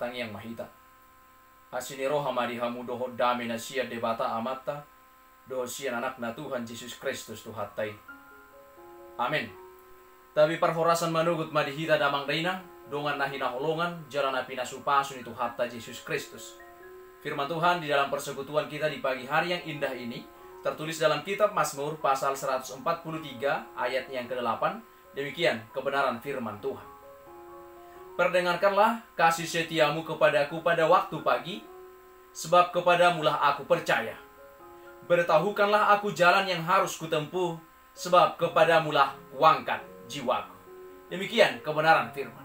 Batang yang mahita. Asini roh hamadi hamu doho dame na sia debata amata. Doho sia anak na Tuhan Yesus Kristus Tuhatai. Amin. Tapi perhorasan manugut madihita damang dainang. Dongan nahina holongan. Jalan api nasupasun itu hatta Yesus Kristus. Firman Tuhan di dalam persekutuan kita di pagi hari yang indah ini tertulis dalam kitab Mazmur pasal 143 ayat yang ke-8. Demikian kebenaran firman Tuhan. Perdengarkanlah kasih setiamu kepadaku pada waktu pagi, sebab kepadamulah aku percaya. Beritahukanlah aku jalan yang harus kutempuh, sebab kepadamulah kuangkat jiwaku. Demikian kebenaran firman.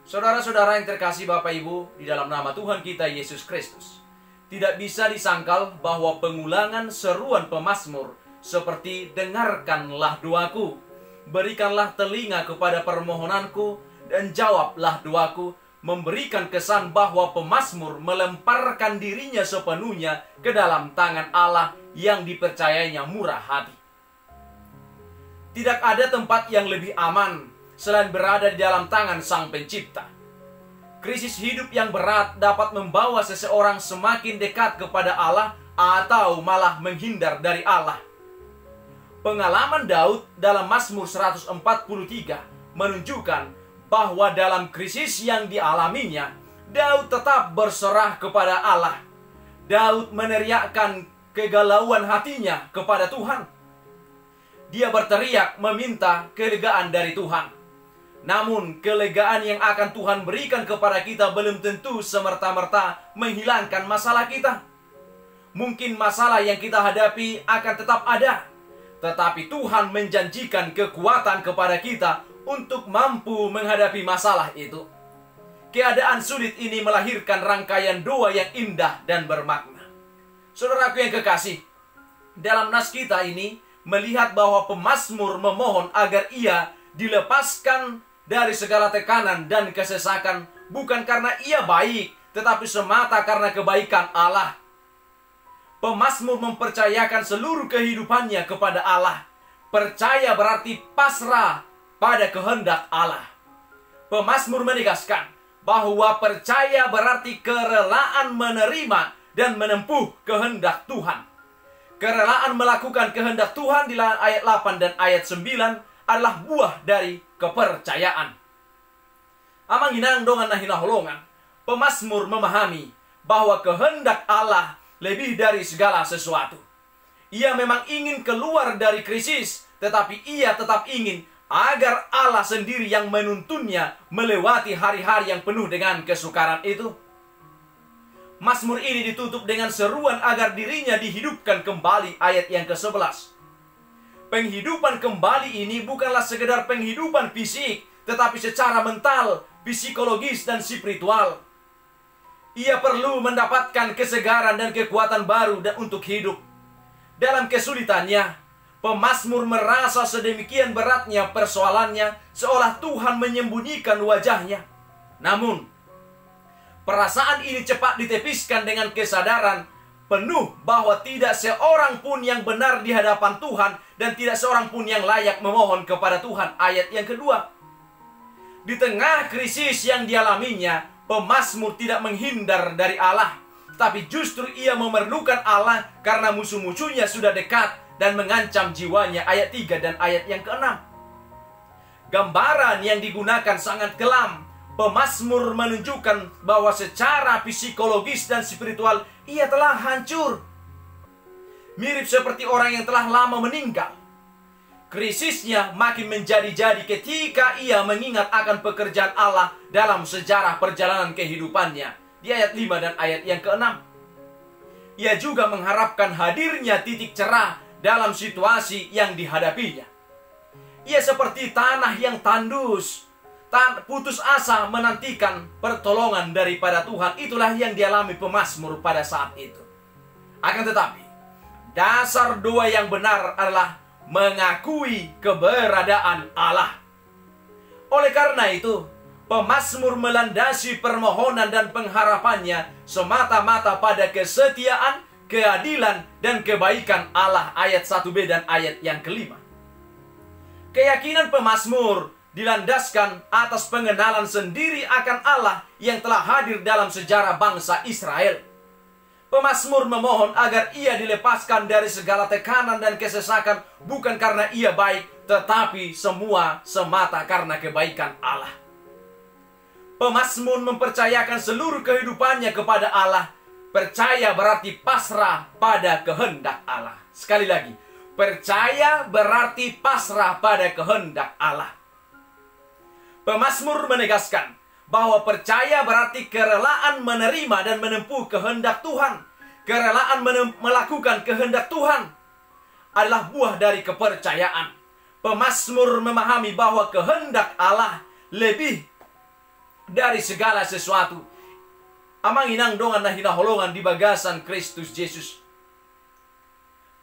Saudara-saudara yang terkasih Bapak Ibu, di dalam nama Tuhan kita Yesus Kristus, tidak bisa disangkal bahwa pengulangan seruan pemazmur seperti dengarkanlah doaku, berikanlah telinga kepada permohonanku, dan jawablah doaku, memberikan kesan bahwa pemazmur melemparkan dirinya sepenuhnya ke dalam tangan Allah yang dipercayainya murah hati. Tidak ada tempat yang lebih aman selain berada di dalam tangan Sang Pencipta. Krisis hidup yang berat dapat membawa seseorang semakin dekat kepada Allah atau malah menghindar dari Allah. Pengalaman Daud dalam Mazmur 143 menunjukkan bahwa dalam krisis yang dialaminya, Daud tetap berserah kepada Allah. Daud meneriakkan kegalauan hatinya kepada Tuhan. Dia berteriak meminta kelegaan dari Tuhan. Namun kelegaan yang akan Tuhan berikan kepada kita belum tentu semerta-merta menghilangkan masalah kita. Mungkin masalah yang kita hadapi akan tetap ada, tetapi Tuhan menjanjikan kekuatan kepada kita untuk mampu menghadapi masalah itu. Keadaan sulit ini melahirkan rangkaian doa yang indah dan bermakna. Saudaraku yang kekasih, dalam nas kita ini melihat bahwa pemazmur memohon agar ia dilepaskan dari segala tekanan dan kesesakan, bukan karena ia baik, tetapi semata karena kebaikan Allah. Pemazmur mempercayakan seluruh kehidupannya kepada Allah. Percaya berarti pasrah pada kehendak Allah. Pemazmur menegaskan bahwa percaya berarti kerelaan menerima dan menempuh kehendak Tuhan. Kerelaan melakukan kehendak Tuhan di ayat 8 dan ayat 9 adalah buah dari kepercayaan. Amang hinang dongan nahina holongan, pemazmur memahami bahwa kehendak Allah lebih dari segala sesuatu. Ia memang ingin keluar dari krisis, tetapi ia tetap ingin agar Allah sendiri yang menuntunnya melewati hari-hari yang penuh dengan kesukaran itu. Mazmur ini ditutup dengan seruan agar dirinya dihidupkan kembali, ayat yang ke-11. Penghidupan kembali ini bukanlah sekedar penghidupan fisik, tetapi secara mental, psikologis, dan spiritual. Ia perlu mendapatkan kesegaran dan kekuatan baru untuk hidup. Dalam kesulitannya, pemazmur merasa sedemikian beratnya persoalannya, seolah Tuhan menyembunyikan wajahnya. Namun, perasaan ini cepat ditepiskan dengan kesadaran penuh bahwa tidak seorang pun yang benar di hadapan Tuhan dan tidak seorang pun yang layak memohon kepada Tuhan. Ayat yang kedua. Di tengah krisis yang dialaminya, pemazmur tidak menghindar dari Allah, tapi justru ia memerlukan Allah karena musuh-musuhnya sudah dekat dan mengancam jiwanya. Ayat 3 dan ayat yang ke-6. Gambaran yang digunakan sangat kelam. Pemazmur menunjukkan bahwa secara psikologis dan spiritual ia telah hancur. Mirip seperti orang yang telah lama meninggal. Krisisnya makin menjadi-jadi ketika ia mengingat akan pekerjaan Allah dalam sejarah perjalanan kehidupannya. Di ayat 5 dan ayat yang ke-6. Ia juga mengharapkan hadirnya titik cerah dalam situasi yang dihadapinya. Ia seperti tanah yang tandus, putus asa menantikan pertolongan daripada Tuhan. Itulah yang dialami pemazmur pada saat itu. Akan tetapi, dasar doa yang benar adalah mengakui keberadaan Allah. Oleh karena itu, pemazmur melandasi permohonan dan pengharapannya semata-mata pada kesetiaan, keadilan, dan kebaikan Allah. Ayat 1b dan ayat yang ke-5. Keyakinan pemazmur dilandaskan atas pengenalan sendiri akan Allah yang telah hadir dalam sejarah bangsa Israel. Pemazmur memohon agar ia dilepaskan dari segala tekanan dan kesesakan, bukan karena ia baik, tetapi semua semata karena kebaikan Allah. Pemazmur mempercayakan seluruh kehidupannya kepada Allah. Percaya berarti pasrah pada kehendak Allah. Sekali lagi, percaya berarti pasrah pada kehendak Allah. Pemazmur menegaskan bahwa percaya berarti kerelaan menerima dan menempuh kehendak Tuhan. Kerelaan melakukan kehendak Tuhan adalah buah dari kepercayaan. Pemazmur memahami bahwa kehendak Allah lebih dari segala sesuatu. Amang inang dongan na hinaholongan di bagasan Kristus Yesus.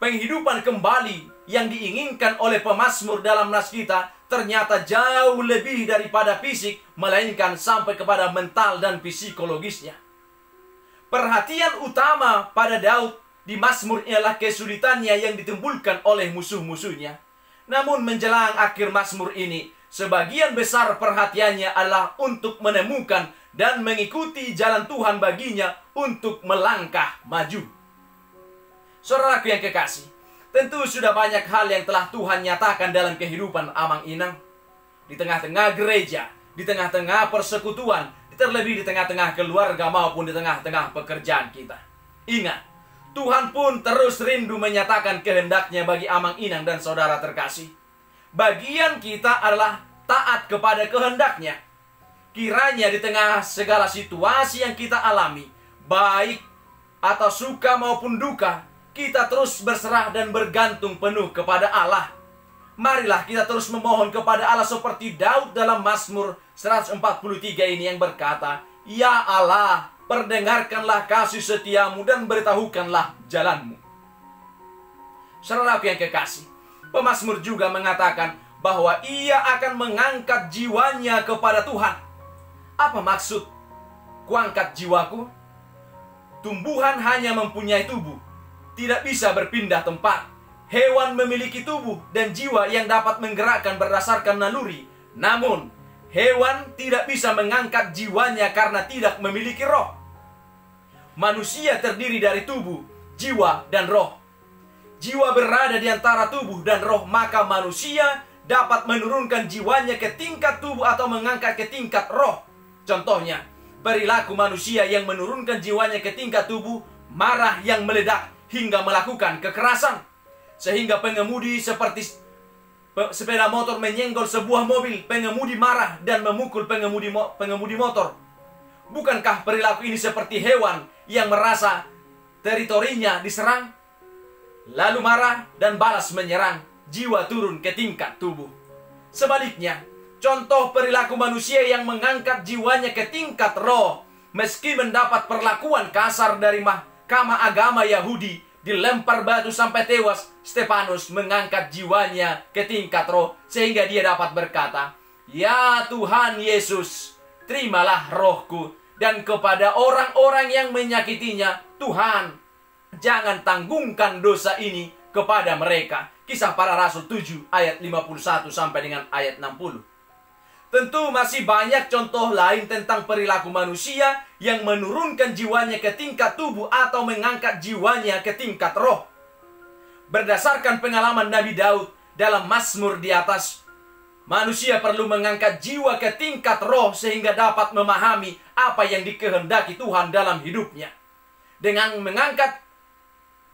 Penghidupan kembali yang diinginkan oleh pemazmur dalam nas kita ternyata jauh lebih daripada fisik, melainkan sampai kepada mental dan psikologisnya. Perhatian utama pada Daud di Mazmur ialah kesulitannya yang ditimbulkan oleh musuh-musuhnya. Namun menjelang akhir Mazmur ini, sebagian besar perhatiannya adalah untuk menemukan dan mengikuti jalan Tuhan baginya untuk melangkah maju. Saudaraku yang kekasih, tentu sudah banyak hal yang telah Tuhan nyatakan dalam kehidupan Amang Inang. Di tengah-tengah gereja, di tengah-tengah persekutuan, terlebih di tengah-tengah keluarga maupun di tengah-tengah pekerjaan kita. Ingat, Tuhan pun terus rindu menyatakan kehendaknya bagi Amang Inang dan saudara terkasih. Bagian kita adalah taat kepada kehendaknya. Kiranya di tengah segala situasi yang kita alami, baik atau suka maupun duka, kita terus berserah dan bergantung penuh kepada Allah. Marilah kita terus memohon kepada Allah seperti Daud dalam Mazmur 143 ini yang berkata, "Ya Allah, perdengarkanlah kasih setiamu dan beritahukanlah jalanmu." Saudaraku yang kekasih, pemazmur juga mengatakan bahwa ia akan mengangkat jiwanya kepada Tuhan. Apa maksud kuangkat jiwaku? Tumbuhan hanya mempunyai tubuh, tidak bisa berpindah tempat. Hewan memiliki tubuh dan jiwa yang dapat menggerakkan berdasarkan naluri. Namun, hewan tidak bisa mengangkat jiwanya karena tidak memiliki roh. Manusia terdiri dari tubuh, jiwa, dan roh. Jiwa berada di antara tubuh dan roh, maka manusia dapat menurunkan jiwanya ke tingkat tubuh atau mengangkat ke tingkat roh. Contohnya, perilaku manusia yang menurunkan jiwanya ke tingkat tubuh, marah yang meledak hingga melakukan kekerasan. Sehingga pengemudi seperti sepeda motor menyenggol sebuah mobil, pengemudi marah dan memukul pengemudi motor. Bukankah perilaku ini seperti hewan yang merasa teritorinya diserang, lalu marah dan balas menyerang, jiwa turun ke tingkat tubuh. Sebaliknya, contoh perilaku manusia yang mengangkat jiwanya ke tingkat roh, meski mendapat perlakuan kasar dari mahkamah agama Yahudi, dilempar batu sampai tewas, Stefanus mengangkat jiwanya ke tingkat roh sehingga dia dapat berkata, "Ya Tuhan Yesus, terimalah rohku." Dan kepada orang-orang yang menyakitinya, Tuhan, jangan tanggungkan dosa ini kepada mereka. Kisah Para Rasul 7 ayat 51 sampai dengan ayat 60. Tentu masih banyak contoh lain tentang perilaku manusia yang menurunkan jiwanya ke tingkat tubuh atau mengangkat jiwanya ke tingkat roh. Berdasarkan pengalaman Nabi Daud dalam Mazmur di atas, manusia perlu mengangkat jiwa ke tingkat roh sehingga dapat memahami apa yang dikehendaki Tuhan dalam hidupnya. Dengan mengangkat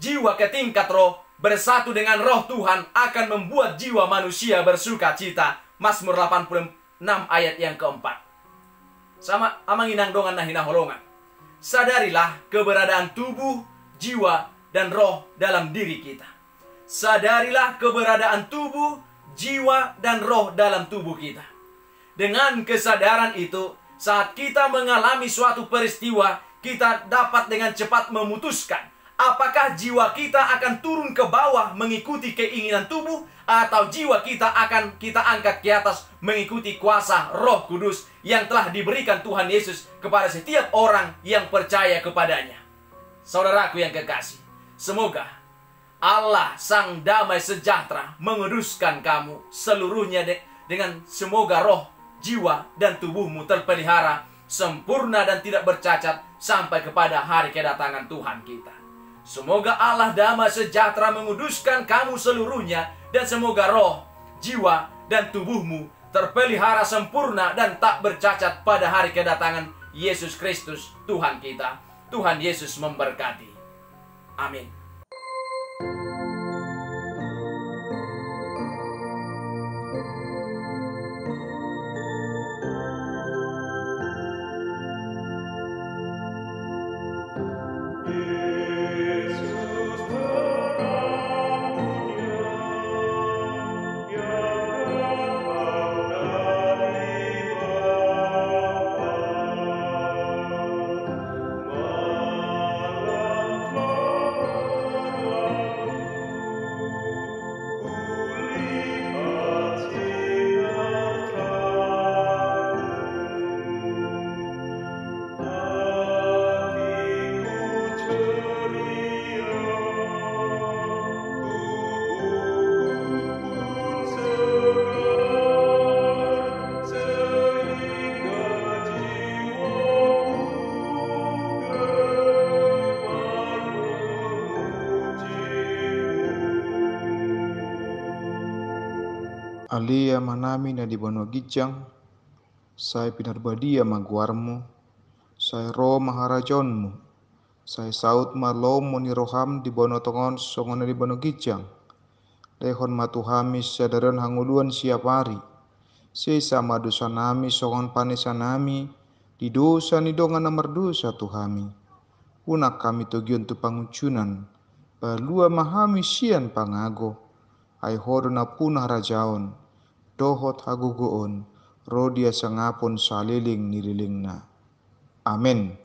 jiwa ke tingkat roh, bersatu dengan roh Tuhan akan membuat jiwa manusia bersuka cita. Mazmur 86 ayat yang keempat. Sama amang inang dongan nahina holongan. Sadarilah keberadaan tubuh, jiwa, dan roh dalam diri kita. Sadarilah keberadaan tubuh, jiwa, dan roh dalam tubuh kita. Dengan kesadaran itu, saat kita mengalami suatu peristiwa, kita dapat dengan cepat memutuskan apakah jiwa kita akan turun ke bawah mengikuti keinginan tubuh, atau jiwa kita akan kita angkat ke atas mengikuti kuasa Roh Kudus yang telah diberikan Tuhan Yesus kepada setiap orang yang percaya kepadanya. Saudaraku yang kekasih, semoga Allah Sang Damai Sejahtera menguduskan kamu seluruhnya dengan semoga roh, jiwa, dan tubuhmu terpelihara sempurna dan tidak bercacat sampai kepada hari kedatangan Tuhan kita. Semoga Allah damai sejahtera menguduskan kamu seluruhnya, dan semoga roh, jiwa, dan tubuhmu terpelihara sempurna dan tak bercacat pada hari kedatangan Yesus Kristus Tuhan kita. Tuhan Yesus memberkati. Amin. Alia manami na di bono gijang, sai pinarbadia maguarmu, sai ro maharajonmu, sai saut malom moni roham di bono tongon songona di bono gijang, lehon matuhami sadaron hanguluan siap hari, sesa madusanami songon panesanami, di dosa ni dongan nomor dosa tuhami, unak kami tugion tu pangucunan, balua mahami sian pangago, ai hodona punah rajaon, dohot hagugoon, rodia sangapon saliling nililingna. Amin.